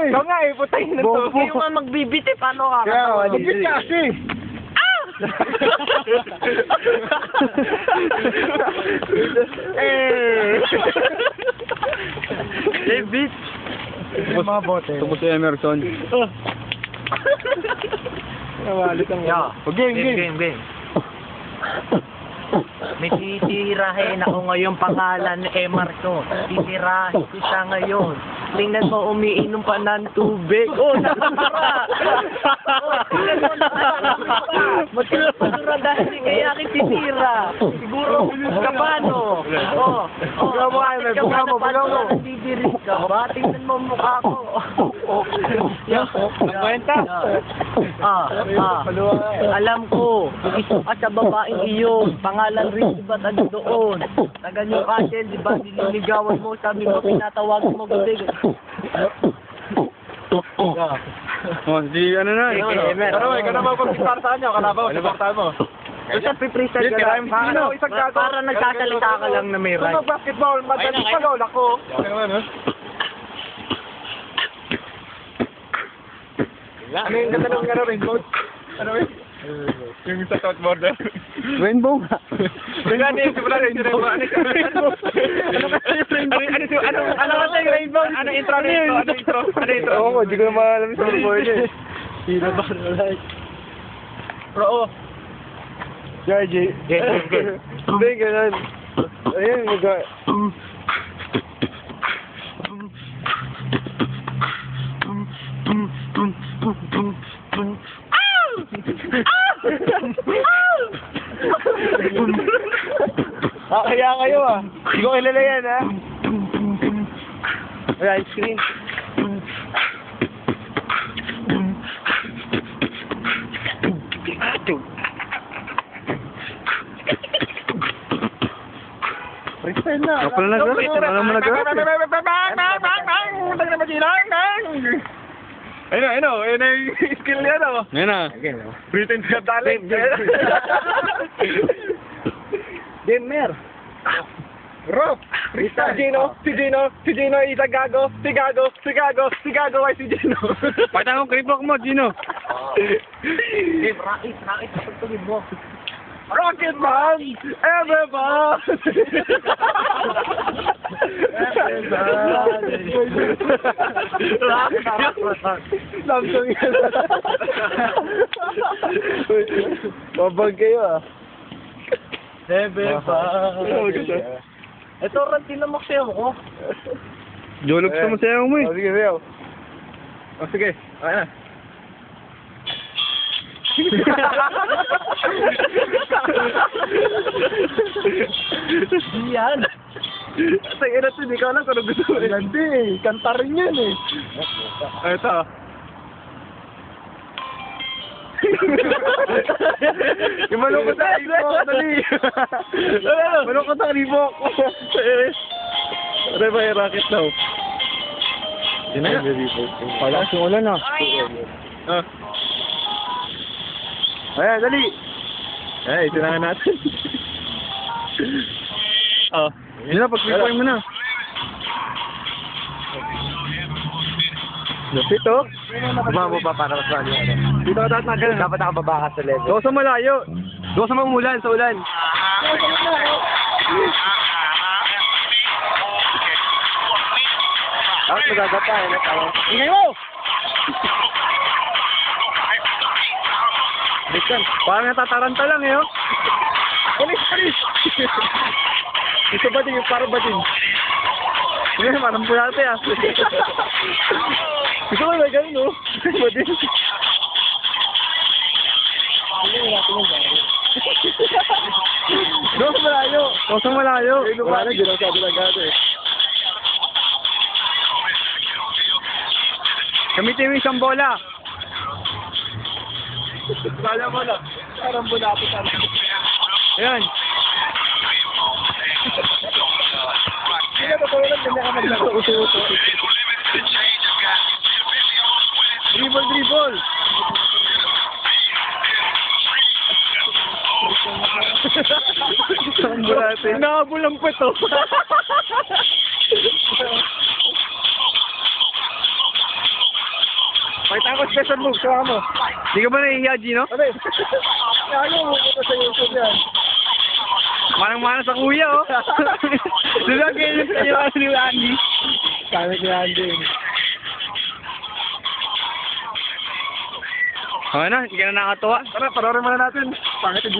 eh. Ikaw nga eh, putayin na to. Bobo. Kayo nga magbibiti, paano ka? Kaya, magpit ka kasi. David! Mga bote. Tapos si Emerson. Nawalit ang Game. May titirahin ako ngayon, pangalan ni Emerson. Titirahin ko siya ngayon. Tingnan mo, umiinom pa ng tubig. Oh, nakasara! Oh, tingnan mo, nakasara pa. Magkakasara dahil kay aking titira. Siguro, ka pa, no? Buka mo kayo, buka mo. Nadidiris ka ba? Tingnan mo mukha ko. Kwenta? Alam ko, isa ka sa babaeng iyon. Pangalan rin ba't ano doon? Taga Newcastle, di ba? Nililigawan mo, sabi mo, pinatawagan mo gabi. Oh, di ano na. Ano ka na ba pag-siparta kanya? Kalabaw, sipartahan mo. Basta piprisa ka lang. Para nagsasalita ka lang na may right. Kung mag-basketball, madali pa goal ako. Ano yung ganda ng nga rainbow? Ano yun? Yung sa southboarder. Rainbow nga. Ano yung simula rin? Ano yung rainbow? Ano intro nito? Ano intro? Oo ko, di ko na maalam sa board eh. Sino ba na Pro. JJ. Hindi, ganun. Ayun, Kaya kayo ah. Hindi ko kilala yan ah. May ice cream. Freestyle na. Kapal na nag-rap. Alam mo nag-rap eh. Ayun na yung skill niya no. Ngayon na. Britain Got Talent. Demer. Rob! Si Gino is a gago. Si gago ay si Gino. Pakita mo, creep mo, Gino. Rakit sa pagtugid mo. Rocket Man! Everybody! Samsung yan. Babag kayo ah. Everybody. Ito rin tinamak siya ko. Jolog sa masayaw mo eh. Sige, Leo. Sige. Ayan na. Yan. Sige na ito, hindi ka alam kung ano gusto mo. Hindi eh, kanta rin yan eh. Ito. Yung malungkot na ribok, dali. Malungkot na ribok. Ano ba yung rocket daw? Yun na. Pala, sumulan na. Ayan, dali. Ay, sinangan natin. Yun na, pag-prepare mo na. Dito? Bumabo pa para mas mali. Dito ka dapat magaling. Dapat nakababa ka sa level. Doon sa malayo. Doon sa mamulan, sa ulan. Tapos magagapa eh. Ingay mo! Listen, parang natataranta lang eh, oh. Palis! Ito ba din yung parang ba din? Hindi, parang bulate ah. Gusto mo ba ganun, no? Ba din? Doon sa malayo. Doon sa malayo. Wala na, ginaw sabi lang gado eh. Gamitin mo isang bola. Kala mo na. Parang bulate ka. Ayan. Hindi na totoo lang, ganyan ka maglaro. Uto-uto. Dribble. Isang bulate. Nakabul ang puto. Pakita ko special move, sawa mo. Di ka ba nahihiya, Gino? Abe, ano mo ko sa YouTube yan? Manang-mana sa kuya, oh. Diba ganyan yung ni Andy? Kami kaya din. Okay na, hindi ka na nakakatawa. Tara, panoorin muna natin. Pangit yung